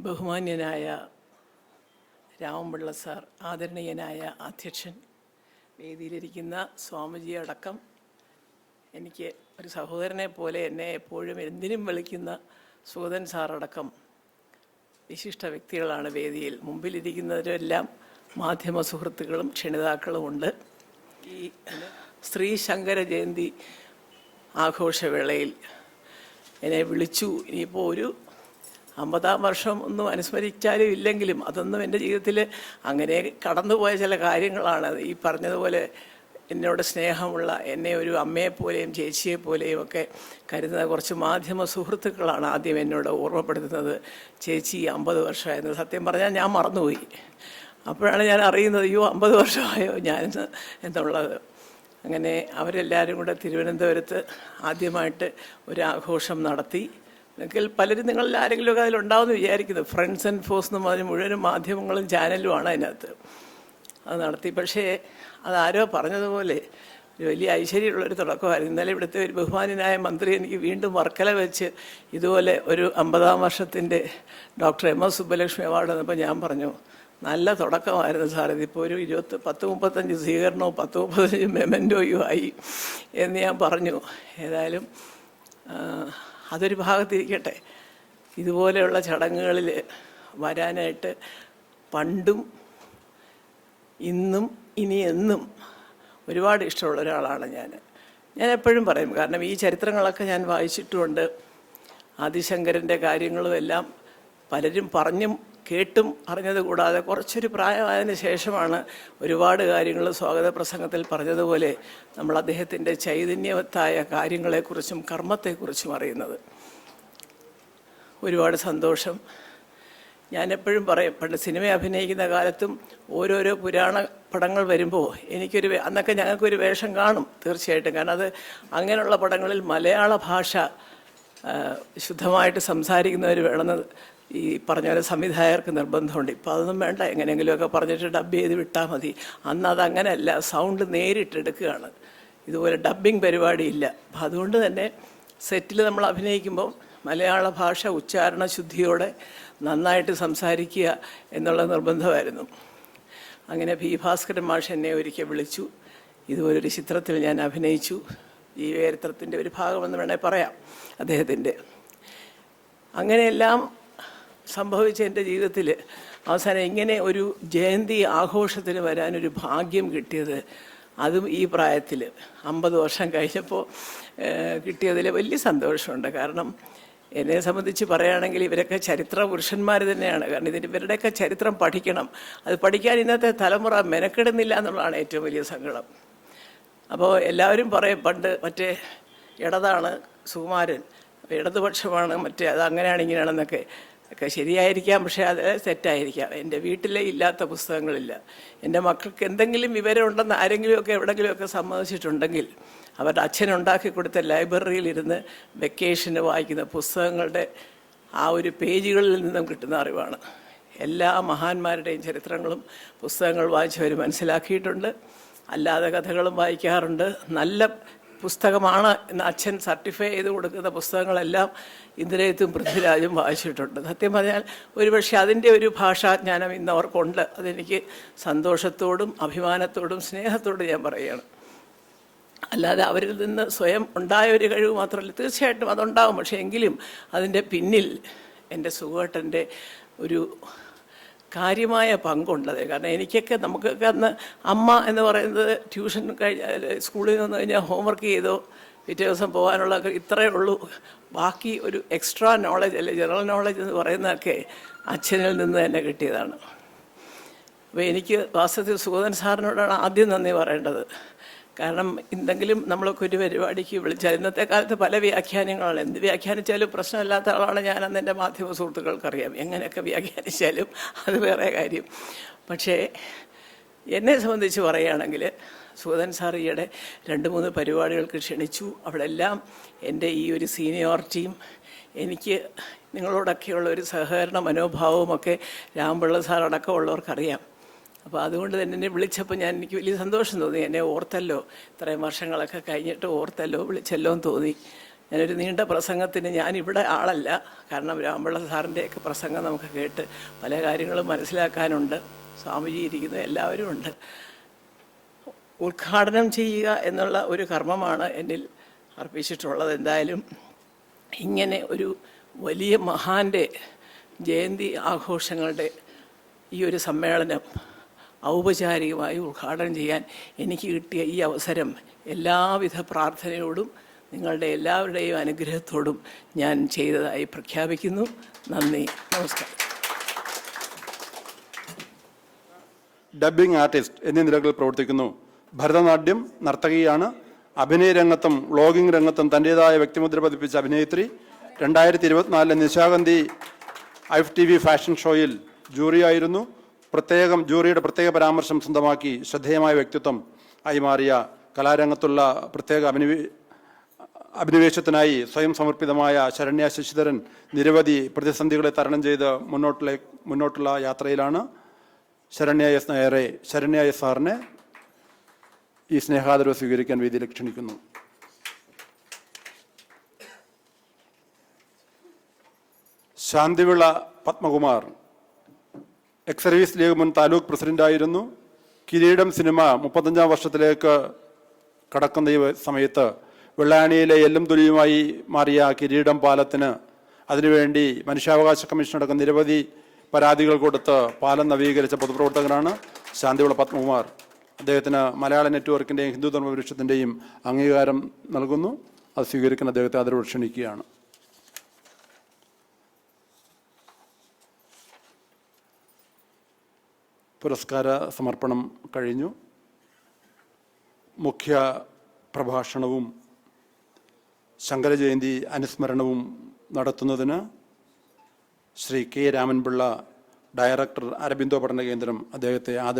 ബഹുമാന്യനായ രാമൻപിള്ള സാർ, ആദരണീയനായ അധ്യക്ഷൻ, വേദിയിലിരിക്കുന്ന സ്വാമിജി അടക്കം, എനിക്ക് ഒരു സഹോദരനെ പോലെ എന്നെ എപ്പോഴും എന്തിനും വിളിക്കുന്ന സുഗതൻ സാറടക്കം വിശിഷ്ട വ്യക്തികളാണ് വേദിയിൽ. മുമ്പിലിരിക്കുന്നവരെല്ലാം മാധ്യമ സുഹൃത്തുക്കളും ക്ഷണിതാക്കളും ഉണ്ട്. ഈ സ്ത്രീ ശങ്കര ജയന്തി ആഘോഷവേളയിൽ എന്നെ വിളിച്ചു. ഇനിയിപ്പോൾ ഒരു 50-ാം വർഷം ഒന്നും അനുസ്മരിച്ചാലും ഇല്ലെങ്കിലും അതൊന്നും എൻ്റെ ജീവിതത്തിൽ അങ്ങനെ കടന്നുപോയ ചില കാര്യങ്ങളാണ്. ഈ പറഞ്ഞതുപോലെ എന്നോട് സ്നേഹമുള്ള, എന്നെ ഒരു അമ്മയെപ്പോലെയും ചേച്ചിയെപ്പോലെയും ഒക്കെ കരുതുന്ന കുറച്ച് മാധ്യമ സുഹൃത്തുക്കളാണ് ആദ്യം എന്നോട് ഓർമ്മപ്പെടുത്തുന്നത്, ചേച്ചി 50 വർഷമായിരുന്നു. സത്യം പറഞ്ഞാൽ ഞാൻ മറന്നുപോയി. അപ്പോഴാണ് ഞാൻ അറിയുന്നത്, അയ്യോ 50 വർഷമായോ ഞാൻ എന്നുള്ളത്. അങ്ങനെ അവരെല്ലാവരും കൂടെ തിരുവനന്തപുരത്ത് ആദ്യമായിട്ട് ഒരു ആഘോഷം നടത്തി. എങ്കിൽ പലരും നിങ്ങളിൽ ആരെങ്കിലുമൊക്കെ അതിലുണ്ടാവുമെന്ന് വിചാരിക്കുന്നു. ഫ്രണ്ട്സ് ആൻഡ് ഫോഴ്സ് എന്ന് പറഞ്ഞ് മുഴുവനും മാധ്യമങ്ങളും ചാനലുമാണ് അതിനകത്ത്. അത് നടത്തി. പക്ഷേ അതാരോ പറഞ്ഞതുപോലെ ഒരു വലിയ ഐശ്വര്യമുള്ളൊരു തുടക്കമായിരുന്നു. ഇന്നലെ ഇവിടുത്തെ ഒരു ബഹുമാന്യനായ മന്ത്രി എനിക്ക് വീണ്ടും വർക്കല വെച്ച് ഇതുപോലെ ഒരു 50-ാം വർഷത്തിൻ്റെ ഡോക്ടർ MS സുബ്ബലക്ഷ്മി അവാർഡ് വന്നപ്പോൾ ഞാൻ പറഞ്ഞു, നല്ല തുടക്കമായിരുന്നു സാർ, ഇതിപ്പോൾ ഒരു 10-35 സ്വീകരണവും 10-35 മെമൻറ്റോയും ആയി എന്ന് ഞാൻ പറഞ്ഞു. ഏതായാലും അതൊരു ഭാഗത്തിരിക്കട്ടെ. ഇതുപോലെയുള്ള ചടങ്ങുകളിൽ വരാനായിട്ട് പണ്ടും ഇന്നും ഇനി എന്നും ഒരുപാട് ഇഷ്ടമുള്ള ഒരാളാണ് ഞാൻ എപ്പോഴും പറയും. കാരണം ഈ ചരിത്രങ്ങളൊക്കെ ഞാൻ വായിച്ചിട്ടുമുണ്ട്. ആദിശങ്കരൻ്റെ കാര്യങ്ങളും എല്ലാം പലരും പറഞ്ഞും കേട്ടും അറിഞ്ഞത് കൂടാതെ കുറച്ചൊരു പ്രായമായതിന് ശേഷമാണ് ഒരുപാട് കാര്യങ്ങൾ സ്വാഗത പ്രസംഗത്തിൽ പറഞ്ഞതുപോലെ നമ്മൾ അദ്ദേഹത്തിൻ്റെ ചൈതന്യവത്തായ കാര്യങ്ങളെക്കുറിച്ചും കർമ്മത്തെക്കുറിച്ചും അറിയുന്നത്. ഒരുപാട് സന്തോഷം. ഞാൻ എപ്പോഴും പറയും, പണ്ട് സിനിമ അഭിനയിക്കുന്ന കാലത്തും ഓരോരോ പുരാണ പടങ്ങൾ വരുമ്പോൾ അന്നൊക്കെ ഞങ്ങൾക്കൊരു വേഷം കാണും തീർച്ചയായിട്ടും. കാരണം അത് അങ്ങനെയുള്ള പടങ്ങളിൽ മലയാള ഭാഷ ശുദ്ധമായിട്ട് സംസാരിക്കുന്നവർ വേണമെന്ന് ഈ പറഞ്ഞ പോലെ സംവിധായകർക്ക് നിർബന്ധമുണ്ട്. ഇപ്പോൾ അതൊന്നും വേണ്ട, എങ്ങനെയെങ്കിലുമൊക്കെ പറഞ്ഞിട്ട് ഡബ് ചെയ്ത് വിട്ടാൽ മതി. അന്ന് അതങ്ങനെയല്ല, സൗണ്ട് നേരിട്ടെടുക്കുകയാണ്. ഇതുപോലെ ഡബ്ബിംഗ് പരിപാടിയില്ല. അപ്പം അതുകൊണ്ട് തന്നെ സെറ്റിൽ നമ്മൾ അഭിനയിക്കുമ്പോൾ മലയാള ഭാഷ ഉച്ചാരണ ശുദ്ധിയോടെ നന്നായിട്ട് സംസാരിക്കുക എന്നുള്ള നിർബന്ധമായിരുന്നു. അങ്ങനെ പി ഭാസ്കരൻ മാഷ് എന്നെ ഒരിക്കൽ വിളിച്ചു. ഇതുപോലൊരു ചിത്രത്തിൽ ഞാൻ അഭിനയിച്ചു. ജീവചരിത്രത്തിൻ്റെ ഒരു ഭാഗമെന്ന് വേണേൽ പറയാം അദ്ദേഹത്തിൻ്റെ. അങ്ങനെയെല്ലാം സംഭവിച്ച എൻ്റെ ജീവിതത്തിൽ അവസാനം ഇങ്ങനെ ഒരു ജയന്തി ആഘോഷത്തിന് വരാനൊരു ഭാഗ്യം കിട്ടിയത്, അതും ഈ പ്രായത്തിൽ 50 വർഷം കഴിഞ്ഞപ്പോൾ കിട്ടിയതിൽ വലിയ സന്തോഷമുണ്ട്. കാരണം എന്നെ സംബന്ധിച്ച് പറയുകയാണെങ്കിൽ ഇവരൊക്കെ ചരിത്ര പുരുഷന്മാർ തന്നെയാണ്. കാരണം ഇവരുടെയൊക്കെ ചരിത്രം പഠിക്കണം. അത് പഠിക്കാൻ ഇന്നത്തെ തലമുറ മെനക്കെടുന്നില്ല എന്നുള്ളതാണ് ഏറ്റവും വലിയ സങ്കടം. അപ്പോൾ എല്ലാവരും പറയും, പണ്ട് മറ്റേ ഇടതാണ് സുകുമാരൻ, ഇടതുപക്ഷമാണ് മറ്റേ, അത് അങ്ങനെയാണ് ഇങ്ങനെയാണെന്നൊക്കെ. ഒക്കെ ശരിയായിരിക്കാം, പക്ഷേ അത് തെറ്റായിരിക്കാം. എൻ്റെ വീട്ടിലെ ഇല്ലാത്ത പുസ്തകങ്ങളില്ല. എൻ്റെ മക്കൾക്ക് എന്തെങ്കിലും വിവരമുണ്ടെന്ന് ആരെങ്കിലുമൊക്കെ എവിടെയെങ്കിലുമൊക്കെ സമ്മതിച്ചിട്ടുണ്ടെങ്കിൽ അവരുടെ അച്ഛനുണ്ടാക്കി കൊടുത്ത ലൈബ്രറിയിലിരുന്ന് വെക്കേഷന് വായിക്കുന്ന പുസ്തകങ്ങളുടെ ആ ഒരു പേജുകളിൽ നിന്നും കിട്ടുന്ന അറിവാണ്. എല്ലാ മഹാന്മാരുടെയും ചരിത്രങ്ങളും പുസ്തകങ്ങൾ വായിച്ചവർ മനസ്സിലാക്കിയിട്ടുണ്ട്. അല്ലാതെ കഥകളും വായിക്കാറുണ്ട്. നല്ല പുസ്തകമാണ് എന്ന് അച്ഛൻ സർട്ടിഫൈ ചെയ്ത് കൊടുക്കുന്ന പുസ്തകങ്ങളെല്ലാം ഇന്ദിരയത്തും പൃഥ്വിരാജും വായിച്ചിട്ടുണ്ട്. സത്യം പറഞ്ഞാൽ ഒരുപക്ഷെ അതിൻ്റെ ഒരു ഭാഷാജ്ഞാനം ഇന്ന് അവർക്കുണ്ട്. അതെനിക്ക് സന്തോഷത്തോടും അഭിമാനത്തോടും സ്നേഹത്തോടും ഞാൻ പറയുകയാണ്. അല്ലാതെ അവരിൽ നിന്ന് സ്വയം ഉണ്ടായ ഒരു കഴിവ് മാത്രമല്ല, തീർച്ചയായിട്ടും അതുണ്ടാവും. പക്ഷേ എങ്കിലും അതിൻ്റെ പിന്നിൽ എൻ്റെ സുഖേട്ടൻ്റെ ഒരു കാര്യമായ പങ്കുണ്ടത്. കാരണം എനിക്കൊക്കെ, നമുക്കൊക്കെ അന്ന് അമ്മ എന്ന് പറയുന്നത് ട്യൂഷൻ സ്കൂളിൽ നിന്ന് കഴിഞ്ഞാൽ ഹോംവർക്ക് ചെയ്തോ പിറ്റേ ദിവസം പോകാനുള്ള ഇത്രയേ ഉള്ളൂ. ബാക്കി ഒരു എക്സ്ട്രാ നോളജ് അല്ലെ ജനറൽ നോളജ് എന്ന് പറയുന്നതൊക്കെ അച്ഛനിൽ നിന്ന് തന്നെ കിട്ടിയതാണ്. അപ്പോൾ എനിക്ക് വാസ്തവത്തിൽ സുഗതൻ സാറിനോടാണ് ആദ്യം നന്ദി പറയേണ്ടത്. കാരണം എന്തെങ്കിലും നമ്മളൊക്കെ ഒരു പരിപാടിക്ക് വിളിച്ചാൽ, ഇന്നത്തെ കാലത്ത് പല വ്യാഖ്യാനങ്ങളാണ്. എന്ത് വ്യാഖ്യാനിച്ചാലും പ്രശ്നമില്ലാത്ത ആളാണ് ഞാൻ. അന്ന് എൻ്റെ മാധ്യമ സുഹൃത്തുക്കൾക്കറിയാം, എങ്ങനെയൊക്കെ വ്യാഖ്യാനിച്ചാലും അത് വേറെ കാര്യം. പക്ഷേ എന്നെ സംബന്ധിച്ച് പറയുകയാണെങ്കിൽ സുഗതൻ സാർ ഈയിടെ 2-3 പരിപാടികൾക്ക് ക്ഷണിച്ചു. അവിടെല്ലാം എൻ്റെ ഈ ഒരു സീനിയോറിറ്റിയും എനിക്ക് നിങ്ങളോടൊക്കെയുള്ള ഒരു സഹകരണ മനോഭാവവുമൊക്കെ രാമൻപിള്ള സാർ അടക്കമുള്ളവർക്കറിയാം. അപ്പോൾ അതുകൊണ്ട് തന്നെ എന്നെ വിളിച്ചപ്പോൾ എനിക്ക് വലിയ സന്തോഷം തോന്നി. എന്നെ ഓർത്തല്ലോ, ഇത്രയും വർഷങ്ങളൊക്കെ കഴിഞ്ഞിട്ട് ഓർത്തല്ലോ, വിളിച്ചല്ലോ എന്ന് തോന്നി. ഞാനൊരു നീണ്ട പ്രസംഗത്തിന് ഞാനിവിടെ ആളല്ല, കാരണം രാമപിള്ള സാറിൻ്റെയൊക്കെ പ്രസംഗം നമുക്ക് കേട്ട് പല കാര്യങ്ങളും മനസ്സിലാക്കാനുണ്ട്. സ്വാമിജി ഇരിക്കുന്ന എല്ലാവരും ഉണ്ട്. ഉദ്ഘാടനം ചെയ്യുക എന്നുള്ള ഒരു കർമ്മമാണ് എന്നിൽ അർപ്പിച്ചിട്ടുള്ളത്. എന്തായാലും ഇങ്ങനെ ഒരു വലിയ മഹാൻ്റെ ജയന്തി ആഘോഷങ്ങളുടെ ഈ ഒരു സമ്മേളനം ഔപചാരികമായി ഉദ്ഘാടനം ചെയ്യാൻ എനിക്ക് കിട്ടിയ ഈ അവസരം എല്ലാവിധ പ്രാർത്ഥനയോടും നിങ്ങളുടെ എല്ലാവരുടെയും അനുഗ്രഹത്തോടും ഞാൻ ചെയ്തതായി പ്രഖ്യാപിക്കുന്നു. നന്ദി, നമസ്കാരം. ഡബ്ബിംഗ് ആർട്ടിസ്റ്റ് എന്നീ നിലകളിൽ പ്രവർത്തിക്കുന്നു. ഭരതനാട്യം നർത്തകിയാണ്. അഭിനയ രംഗത്തും വ്ളോഗിംഗ് രംഗത്തും തൻ്റേതായ വ്യക്തിമുദ്ര പതിപ്പിച്ച അഭിനേത്രി. 2024 നിശാഗന്ധി IFTV ഫാഷൻ ഷോയിൽ ജൂറിയായിരുന്നു. ജൂറിയുടെ പ്രത്യേക പരാമർശം സ്വന്തമാക്കി ശ്രദ്ധേയമായ വ്യക്തിത്വം ആയി മാറിയ കലാരംഗത്തുള്ള പ്രത്യേക അഭിനിവേശത്തിനായി സ്വയം സമർപ്പിതമായ ശരണ്യ ശശിധരൻ നിരവധി പ്രതിസന്ധികളെ തരണം ചെയ്ത് മുന്നോട്ടുള്ള യാത്രയിലാണ്. ശരണ്യ എസ് സാറിനെ ഈ സ്നേഹാദരവ് സ്വീകരിക്കാൻ വേദിയിൽ ക്ഷണിക്കുന്നു. Shanthivila Padmakumar ex service league മുൻ താലൂക്ക് പ്രസിഡന്റായിരുന്നു. കിരീടം സിനിമ 35-ാം വർഷത്തിലേക്ക് കടക്കുന്ന ഈ സമയത്ത് വെള്ളായണിയിലെ എല്ലും തൊലിയുമായി മാറിയ കിരീടം പാലത്തിന് അതിനുവേണ്ടി മനുഷ്യാവകാശ കമ്മീഷൻ അടക്കം നിരവധി പരാതികൾ കൊടുത്ത് പാലം നവീകരിച്ച പൊതുപ്രവർത്തകനാണ് ശാന്തിവിള പത്മകുമാർ. അദ്ദേഹത്തിന് മലയാള നെറ്റ്വർക്കിൻ്റെയും ഹിന്ദു ധർമ്മ പരിഷത്തിൻ്റെയും അംഗീകാരം നൽകുന്നു. അത് സ്വീകരിക്കുന്ന അദ്ദേഹത്തെ ആദരവ് ക്ഷണിക്കുകയാണ്. പുരസ്കാര സമർപ്പണം കഴിഞ്ഞു. മുഖ്യ പ്രഭാഷണവും ശങ്കരജയന്തി അനുസ്മരണവും നടത്തുന്നതിന് ശ്രീ K. രാമൻപിള്ള, ഡയറക്ടർ, അരബിന്ദോ പഠന കേന്ദ്രം, അദ്ദേഹത്തെ ആദരവ്